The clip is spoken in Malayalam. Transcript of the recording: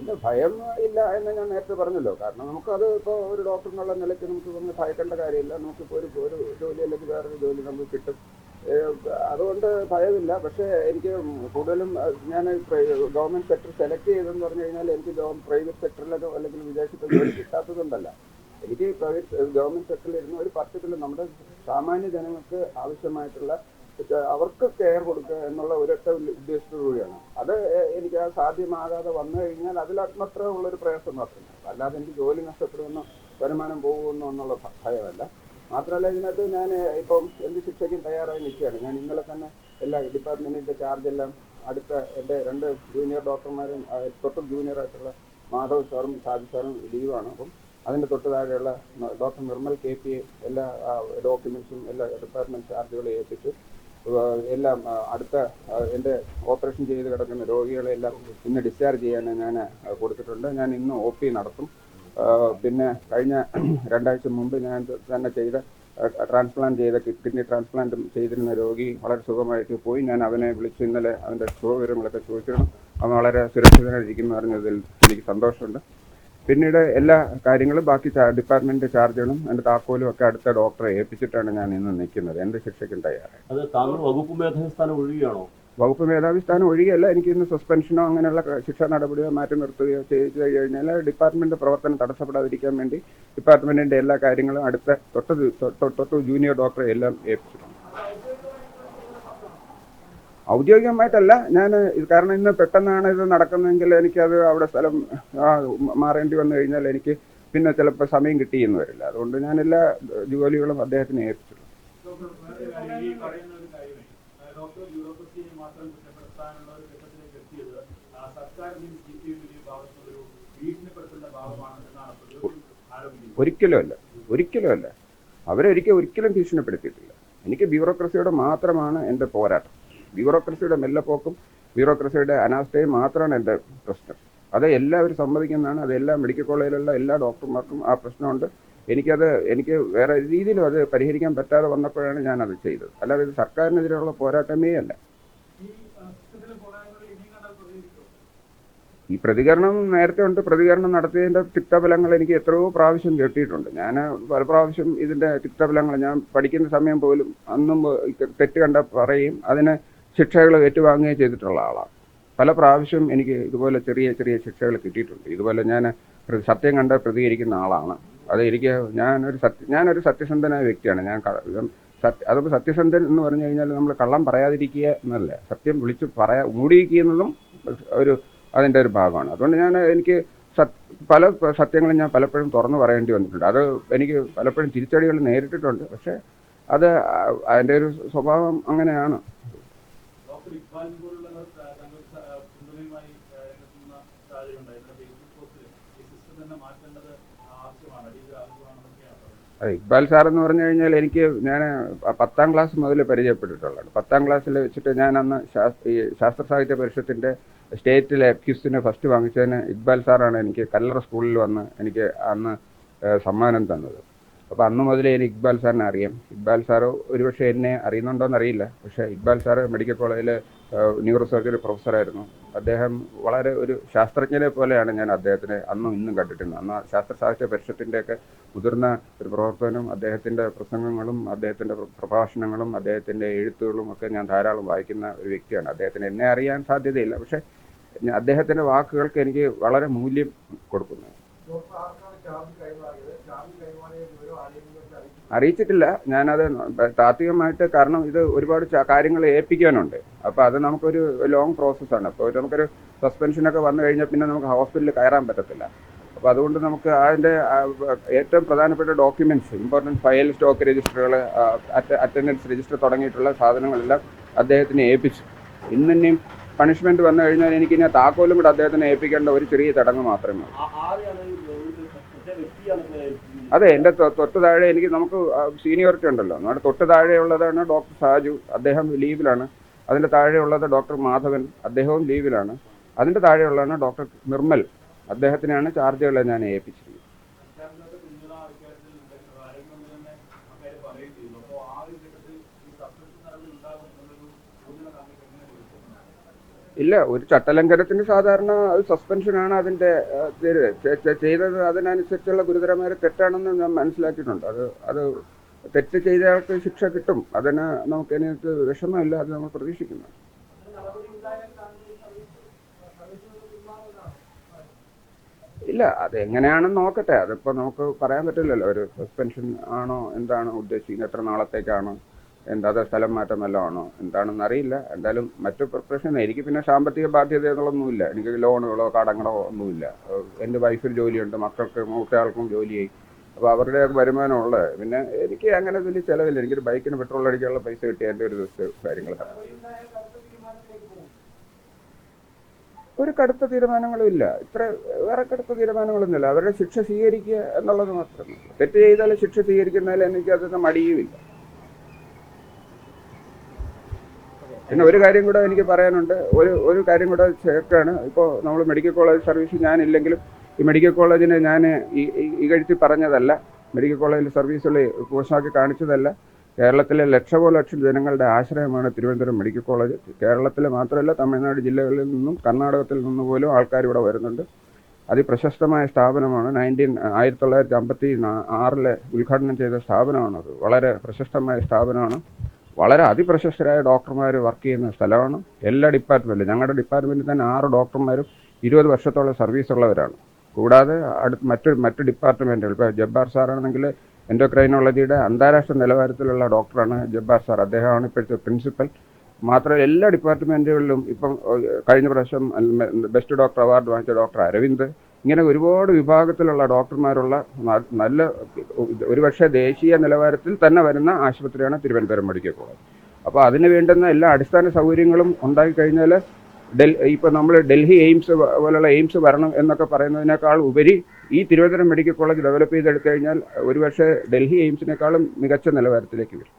ഇല്ല, ഭയം ഇല്ല എന്ന് ഞാൻ നേരത്തെ പറഞ്ഞല്ലോ. കാരണം നമുക്കത് ഇപ്പോൾ ഒരു ഡോക്ടർ എന്നുള്ള നിലയ്ക്ക് നമുക്ക് ഒന്ന് ഭയക്കേണ്ട കാര്യമില്ല. നമുക്കിപ്പോൾ ഒരു ജോലി അല്ലെങ്കിൽ വേറൊരു ജോലി നമുക്ക് കിട്ടും. അതുകൊണ്ട് ഭയമില്ല. പക്ഷേ എനിക്ക് കൂടുതലും ഞാൻ ഗവൺമെൻറ് സെക്ടർ സെലക്ട് ചെയ്തതെന്ന് പറഞ്ഞു കഴിഞ്ഞാൽ എനിക്ക് പ്രൈവറ്റ് സെക്ടറിലോ അല്ലെങ്കിൽ വിദേശത്തെ ജോലി കിട്ടാത്തതുകൊണ്ടല്ല. എനിക്ക് ഗവൺമെൻറ് സെക്ടറിൽ ഇരുന്ന് ഒരു പർട്ടിക്കുലർ നമ്മുടെ സാമാന്യ ജനങ്ങൾക്ക് ആവശ്യമായിട്ടുള്ള അവർക്ക് കെയർ കൊടുക്കുക എന്നുള്ള ഒരൊറ്റ ഉദ്ദേശത്തോടുകൂടിയാണ്. അത് എനിക്ക് ആ സാധ്യമാകാതെ വന്നു കഴിഞ്ഞാൽ അതിൽ മാത്രമേ ഉള്ളൊരു പ്രയാസം മാത്രമേ. അല്ലാതെ എനിക്ക് ജോലി നഷ്ടപ്പെടുമെന്നോ വരുമാനം പോകുമെന്നോ എന്നുള്ള ഭയമല്ല. മാത്രമല്ല, ഇതിനകത്ത് ഞാൻ ഇപ്പം എന്ത് ശിക്ഷയ്ക്കും തയ്യാറായി നിൽക്കുകയാണ്. ഞാൻ ഇന്നലെ തന്നെ എല്ലാ ഡിപ്പാർട്ട്മെൻറ്റിൻ്റെ ചാർജെല്ലാം അടുത്ത എൻ്റെ 2 ജൂനിയർ ഡോക്ടർമാരും തൊട്ട് ജൂനിയറായിട്ടുള്ള മാധവ് സാറും ഷാജി സാറും ലീവാണ്. അപ്പം അതിൻ്റെ തൊട്ട് താഴെയുള്ള ഡോക്ടർ നിർമ്മൽ KP എല്ലാ ഡോക്യുമെൻറ്റ്സും എല്ലാ ഡിപ്പാർട്ട്മെൻറ്റ് ചാർജുകളും ഏൽപ്പിച്ച് എല്ലാം അടുത്ത എൻ്റെ ഓപ്പറേഷൻ ചെയ്ത് കിടക്കുന്ന രോഗികളെല്ലാം ഇന്ന് ഡിസ്ചാർജ് ചെയ്യാൻ ഞാൻ കൊടുത്തിട്ടുണ്ട്. ഞാൻ ഇന്ന് OP നടത്തും. പിന്നെ കഴിഞ്ഞ 2 ആഴ്ച മുമ്പ് ഞാൻ തന്നെ ചെയ്ത ട്രാൻസ്പ്ലാന്റ് ചെയ്ത കിഡ്നി ട്രാൻസ്പ്ലാന്റ് ചെയ്തിരുന്ന രോഗി വളരെ സുഖമായിട്ട് പോയി. ഞാൻ അവനെ വിളിച്ച് ഇന്നലെ അവൻ്റെ സുഖവിവരങ്ങളൊക്കെ ചോദിച്ചിരുന്നു. അവൻ വളരെ സുരക്ഷിതനായിരിക്കുന്നു അറിഞ്ഞതിൽ എനിക്ക് സന്തോഷമുണ്ട്. പിന്നീട് എല്ലാ കാര്യങ്ങളും ബാക്കി ഡിപ്പാർട്ട്മെന്റ് ചാർജുകളും എൻ്റെ താക്കോലും ഒക്കെ അടുത്ത ഡോക്ടറെ ഏൽപ്പിച്ചിട്ടാണ് ഞാൻ ഇന്ന് നിൽക്കുന്നത്. എൻ്റെ ശിക്ഷയ്ക്കും തയ്യാറായി. അത് താങ്കൾ വകുപ്പ് മേധാവി സ്ഥാനം ഒഴിയുകയാണോ? വകുപ്പ് മേധാവി സ്ഥാനം ഒഴികെയല്ല. എനിക്ക് ഇന്ന് സസ്പെൻഷനോ അങ്ങനെയുള്ള ശിക്ഷാ നടപടിയോ മാറ്റി നിർത്തുകയോ ചെയ്തു കഴിഞ്ഞാൽ ഡിപ്പാർട്ട്മെന്റ് പ്രവർത്തനം തടസ്സപ്പെടാതിരിക്കാൻ വേണ്ടി ഡിപ്പാർട്ട്മെന്റിന്റെ എല്ലാ കാര്യങ്ങളും അടുത്ത തൊട്ട് ജൂനിയർ ഡോക്ടറെ എല്ലാം ഏൽപ്പിച്ചിട്ടുണ്ട്. ഔദ്യോഗികമായിട്ടല്ല ഞാൻ, കാരണം ഇന്ന് പെട്ടെന്നാണ് ഇത് നടക്കുന്നതെങ്കിൽ എനിക്കത് അവിടെ സ്ഥലം മാറേണ്ടി വന്നു കഴിഞ്ഞാൽ എനിക്ക് പിന്നെ ചിലപ്പോൾ സമയം കിട്ടിയെന്ന് വരില്ല. അതുകൊണ്ട് ഞാൻ എല്ലാ ജോലികളും അദ്ദേഹത്തിന് ഏൽപ്പിച്ചിട്ടുണ്ട്. ഒരിക്കലുമല്ല. ഒരിക്കലും ഭീഷണിപ്പെടുത്തിയിട്ടില്ല. എനിക്ക് ബ്യൂറോക്രസിയോട് മാത്രമാണ് എൻ്റെ പോരാട്ടം. ബ്യൂറോക്രസിയുടെ മെല്ലപ്പോക്കും ബ്യൂറോക്രസിയുടെ അനാസ്ഥയും മാത്രമാണ് എൻ്റെ പ്രശ്നം. അത് എല്ലാവരും സമ്മതിക്കുന്നതാണ്. അത് എല്ലാ മെഡിക്കൽ കോളേജിലുള്ള എല്ലാ ഡോക്ടർമാർക്കും ആ പ്രശ്നമുണ്ട്. എനിക്ക് വേറെ രീതിയിലും അത് പരിഹരിക്കാൻ പറ്റാതെ വന്നപ്പോഴാണ് ഞാനത് ചെയ്തത്. അല്ലാതെ ഇത് സർക്കാരിനെതിരെയുള്ള പോരാട്ടമേ അല്ല. ഈ പ്രതികരണം നേരത്തെ ഉണ്ട്. പ്രതികരണം നടത്തിയതിൻ്റെ തിക്തഫലങ്ങൾ എനിക്ക് എത്രയോ പ്രാവശ്യം കേട്ടിട്ടുണ്ട്. ഞാൻ പല പ്രാവശ്യം ഇതിൻ്റെ തിക്തഫലങ്ങൾ ഞാൻ പഠിക്കുന്ന സമയം പോലും അന്നും തെറ്റ് കണ്ട പറയും, അതിന് ശിക്ഷകൾ ഏറ്റുവാങ്ങുകയും ചെയ്തിട്ടുള്ള ആളാണ്. പല പ്രാവശ്യം എനിക്ക് ഇതുപോലെ ചെറിയ ശിക്ഷകൾ കിട്ടിയിട്ടുണ്ട്. ഇതുപോലെ ഞാൻ സത്യം കണ്ട് പ്രതികരിക്കുന്ന ആളാണ്. അത് എനിക്ക് ഞാനൊരു സത്യസന്ധനായ വ്യക്തിയാണ്. അതിപ്പോൾ സത്യസന്ധൻ എന്ന് പറഞ്ഞു കഴിഞ്ഞാൽ നമ്മൾ കള്ളം പറയാതിരിക്കുക എന്നല്ല, സത്യം വിളിച്ച് മൂടിയിരിക്കുന്നതും അതിൻ്റെ ഒരു ഭാഗമാണ്. അതുകൊണ്ട് എനിക്ക് പല സത്യങ്ങളും ഞാൻ പലപ്പോഴും തുറന്നു പറയേണ്ടി വന്നിട്ടുണ്ട്. അത് എനിക്ക് പലപ്പോഴും തിരിച്ചടികൾ നേരിട്ടിട്ടുണ്ട്. പക്ഷേ അത് അതിൻ്റെ ഒരു സ്വഭാവം അങ്ങനെയാണ്. ഇക്ബാൽ സാർ എന്ന് പറഞ്ഞു കഴിഞ്ഞാൽ ഞാൻ 10ാം ക്ലാസ് മുതൽ പരിചയപ്പെട്ടിട്ടുള്ളതാണ്. 10ാം ക്ലാസ്സിൽ വെച്ചിട്ട് ഞാൻ അന്ന് ഈ ശാസ്ത്ര സാഹിത്യ പരിഷത്തിൻ്റെ സ്റ്റേറ്റിലെ ക്വിസിന് ഫസ്റ്റ് വാങ്ങിച്ചതിന് ഇക്ബാൽ സാറാണ് എനിക്ക് കല്ലറ സ്കൂളിൽ വന്ന് എനിക്ക് അന്ന് സമ്മാനം തന്നത്. അപ്പോൾ അന്ന് മുതലേ എനിക്ക് ഇക്ബാൽ സാറിനെ അറിയാം. ഇക്ബാൽ സാറ് ഒരുപക്ഷെ എന്നെ അറിയുന്നുണ്ടോയെന്നറിയില്ല. പക്ഷേ ഇക്ബാൽ സാറ് മെഡിക്കൽ കോളേജിൽ ന്യൂറോ സർജറി പ്രൊഫസറായിരുന്നു. അദ്ദേഹം വളരെ ഒരു ശാസ്ത്രജ്ഞനെ പോലെയാണ് ഞാൻ അദ്ദേഹത്തിനെ അന്നും ഇന്നും കണ്ടിട്ടുള്ളത്. അന്ന് ശാസ്ത്ര സാഹിത്യ പരിഷത്തിൻ്റെയൊക്കെ മുതിർന്ന ഒരു പ്രവർത്തനം, അദ്ദേഹത്തിൻ്റെ പ്രസംഗങ്ങളും അദ്ദേഹത്തിൻ്റെ പ്രഭാഷണങ്ങളും അദ്ദേഹത്തിൻ്റെ എഴുത്തുകളും ഒക്കെ ഞാൻ ധാരാളം വായിക്കുന്ന ഒരു വ്യക്തിയാണ്. അദ്ദേഹത്തിന് എന്നെ അറിയാൻ സാധ്യതയില്ല. പക്ഷേ അദ്ദേഹത്തിൻ്റെ വാക്കുകൾക്ക് എനിക്ക് വളരെ മൂല്യം കൊടുക്കുന്നു. അറിയിച്ചിട്ടില്ല. ഞാനത് താത്വികമായിട്ട്, കാരണം ഇത് ഒരുപാട് കാര്യങ്ങൾ ഏൽപ്പിക്കാനുണ്ട്. അപ്പോൾ അത് നമുക്കൊരു ലോങ് പ്രോസസ്സാണ്. അപ്പോൾ നമുക്കൊരു സസ്പെൻഷനൊക്കെ വന്നു കഴിഞ്ഞാൽ പിന്നെ നമുക്ക് ഹോസ്പിറ്റലിൽ കയറാൻ പറ്റത്തില്ല. അപ്പോൾ അതുകൊണ്ട് നമുക്ക് അതിൻ്റെ ഏറ്റവും പ്രധാനപ്പെട്ട ഡോക്യുമെൻറ്റ്സ്, ഇമ്പോർട്ടൻറ്റ് ഫയൽ, സ്റ്റോക്ക് രജിസ്റ്ററുകൾ, അറ്റൻഡൻസ് രജിസ്റ്റർ തുടങ്ങിയിട്ടുള്ള സാധനങ്ങളെല്ലാം അദ്ദേഹത്തിന് ഏൽപ്പിച്ചു. ഇന്നിനിയും പണിഷ്മെൻറ്റ് വന്നു കഴിഞ്ഞാൽ എനിക്കിനി താക്കോലും കൂടെ അദ്ദേഹത്തിന് ഏൽപ്പിക്കേണ്ട ഒരു ചെറിയ ചടങ്ങ് മാത്രമേ ഉള്ളൂ. അതെ, എൻ്റെ തൊട്ട് താഴെ നമുക്ക് സീനിയോറിറ്റി ഉണ്ടല്ലോ. നമ്മുടെ തൊട്ട് താഴെയുള്ളതാണ് ഡോക്ടർ സാജു, അദ്ദേഹം ലീവിലാണ്. അതിൻ്റെ താഴെയുള്ളത് ഡോക്ടർ മാധവൻ, അദ്ദേഹവും ലീവിലാണ്. അതിൻ്റെ താഴെയുള്ളതാണ് ഡോക്ടർ നിർമ്മൽ, അദ്ദേഹത്തിനാണ് ചാർജുകൾ ഞാൻ ഏൽപ്പിച്ചിരിക്കുന്നത്. ഇല്ല, ഒരു ചട്ടലംഘനത്തിന് സാധാരണ സസ്പെൻഷനാണ് അതിൻ്റെ ചെയ്തത്. അതിനനുസരിച്ചുള്ള ഗുരുതരമായ തെറ്റാണെന്ന് ഞാൻ മനസ്സിലാക്കിയിട്ടുണ്ട്. അത് തെറ്റ് ചെയ്തയാൾക്ക് ശിക്ഷ കിട്ടും. അതിന് നമുക്ക് അതിനകത്ത് വിഷമമില്ല, അത് നമ്മൾ പ്രതീക്ഷിക്കുന്നു. ഇല്ല, അതെങ്ങനെയാണെന്ന് നോക്കട്ടെ. അതിപ്പോൾ നമുക്ക് പറയാൻ പറ്റില്ലല്ലോ. ഒരു സസ്പെൻഷൻ ആണോ, എന്താണോ ഉദ്ദേശിക്കുന്നത്, എത്ര നാളത്തേക്കാണോ, അത് സ്ഥലം മാറ്റം വല്ലതും ആണോ, എന്താണെന്ന് അറിയില്ല. എന്തായാലും മറ്റു പ്രശ്നം, എനിക്ക് പിന്നെ സാമ്പത്തിക ബാധ്യത എന്നുള്ളതൊന്നുമില്ല. എനിക്ക് ലോണുകളോ കടങ്ങളോ ഒന്നുമില്ല. എൻ്റെ വൈഫിന് ജോലിയുണ്ട്, മക്കൾക്ക് മൂത്തയാൾക്കും ജോലിയായി. അപ്പോൾ അവരുടെ വരുമാനമുള്ളത്. പിന്നെ എനിക്ക് അങ്ങനെ വലിയ ചിലവില്ല. എനിക്കൊരു ബൈക്കിന് പെട്രോൾ അടിക്കാനുള്ള പൈസ കിട്ടിയ എൻ്റെ ഒരു ദിവസത്തെ കാര്യങ്ങളാണ്. ഒരു കടുത്ത തീരുമാനങ്ങളും ഇല്ല. വേറെ കടുത്ത തീരുമാനങ്ങളൊന്നുമില്ല. അവരുടെ ശിക്ഷ സ്വീകരിക്കുക എന്നുള്ളത് മാത്രമേ. തെറ്റ് ചെയ്താൽ ശിക്ഷ സ്വീകരിക്കുന്നതിൽ എനിക്ക് അതിന് മടിയുമില്ല. പിന്നെ ഒരു കാര്യം കൂടെ എനിക്ക് പറയാനുണ്ട്. ഒരു കാര്യം കൂടെ ചേർക്കാണ്. ഇപ്പോൾ നമ്മൾ മെഡിക്കൽ കോളേജ് സർവീസ് ഞാനില്ലെങ്കിലും ഈ മെഡിക്കൽ കോളേജിനെ ഞാൻ ഇകഴ്ത്തി പറഞ്ഞതല്ല. മെഡിക്കൽ കോളേജിൽ സർവീസുകൾ മോശമാക്കി കാണിച്ചതല്ല. കേരളത്തിലെ ലക്ഷം ജനങ്ങളുടെ ആശ്രയമാണ് തിരുവനന്തപുരം മെഡിക്കൽ കോളേജ്. കേരളത്തിലെ മാത്രമല്ല, തമിഴ്നാട് ജില്ലകളിൽ നിന്നും കർണാടകത്തിൽ നിന്നും പോലും ആൾക്കാർ ഇവിടെ വരുന്നുണ്ട്. അതിപ്രശസ്തമായ സ്ഥാപനമാണ്. 1956 ഉദ്ഘാടനം ചെയ്ത സ്ഥാപനമാണത്. വളരെ പ്രശസ്തമായ സ്ഥാപനമാണ്. വളരെ അതിപ്രശസ്തരായ ഡോക്ടർമാർ വർക്ക് ചെയ്യുന്ന സ്ഥലമാണ്. എല്ലാ ഡിപ്പാർട്ട്മെൻറ്റിലും, ഞങ്ങളുടെ ഡിപ്പാർട്ട്മെൻറ്റിൽ തന്നെ 6 ഡോക്ടർമാരും 20 വർഷത്തോളം സർവീസ് ഉള്ളവരാണ്. കൂടാതെ മറ്റ് ഡിപ്പാർട്ട്മെൻറ്റുകൾ, ഇപ്പോൾ ജബ്ബാർ സാറാണെങ്കിൽ എൻഡോക്രൈനോളജിയുടെ അന്താരാഷ്ട്ര നിലവാരത്തിലുള്ള ഡോക്ടറാണ് ജബ്ബാർ സാർ. അദ്ദേഹമാണ് ഇപ്പോഴത്തെ പ്രിൻസിപ്പൽ. മാത്രമല്ല എല്ലാ ഡിപ്പാർട്ട്മെൻറ്റുകളിലും ഇപ്പം കഴിഞ്ഞ പ്രാവശ്യം ബെസ്റ്റ് ഡോക്ടർ അവാർഡ് വാങ്ങിച്ച ഡോക്ടർ അരവിന്ദ്, ഇങ്ങനെ ഒരുപാട് വിഭാഗത്തിലുള്ള ഡോക്ടർമാരുള്ള നല്ല, ഒരുപക്ഷെ ദേശീയ നിലവാരത്തിൽ തന്നെ വരുന്ന ആശുപത്രിയാണ് തിരുവനന്തപുരം മെഡിക്കൽ കോളേജ്. അപ്പോൾ അതിന് വേണ്ടുന്ന എല്ലാ അടിസ്ഥാന സൗകര്യങ്ങളും ഉണ്ടായിക്കഴിഞ്ഞാൽ ഇപ്പോൾ നമ്മൾ ഡൽഹി എയിംസ് പോലുള്ള എയിംസ് വരണം എന്നൊക്കെ പറയുന്നതിനേക്കാൾ ഉപരി ഈ തിരുവനന്തപുരം മെഡിക്കൽ കോളേജ് ഡെവലപ്പ് ചെയ്തെടുത്തു കഴിഞ്ഞാൽ ഒരുപക്ഷെ ഡൽഹി എയിംസിനേക്കാളും മികച്ച നിലവാരത്തിലേക്ക് വരും.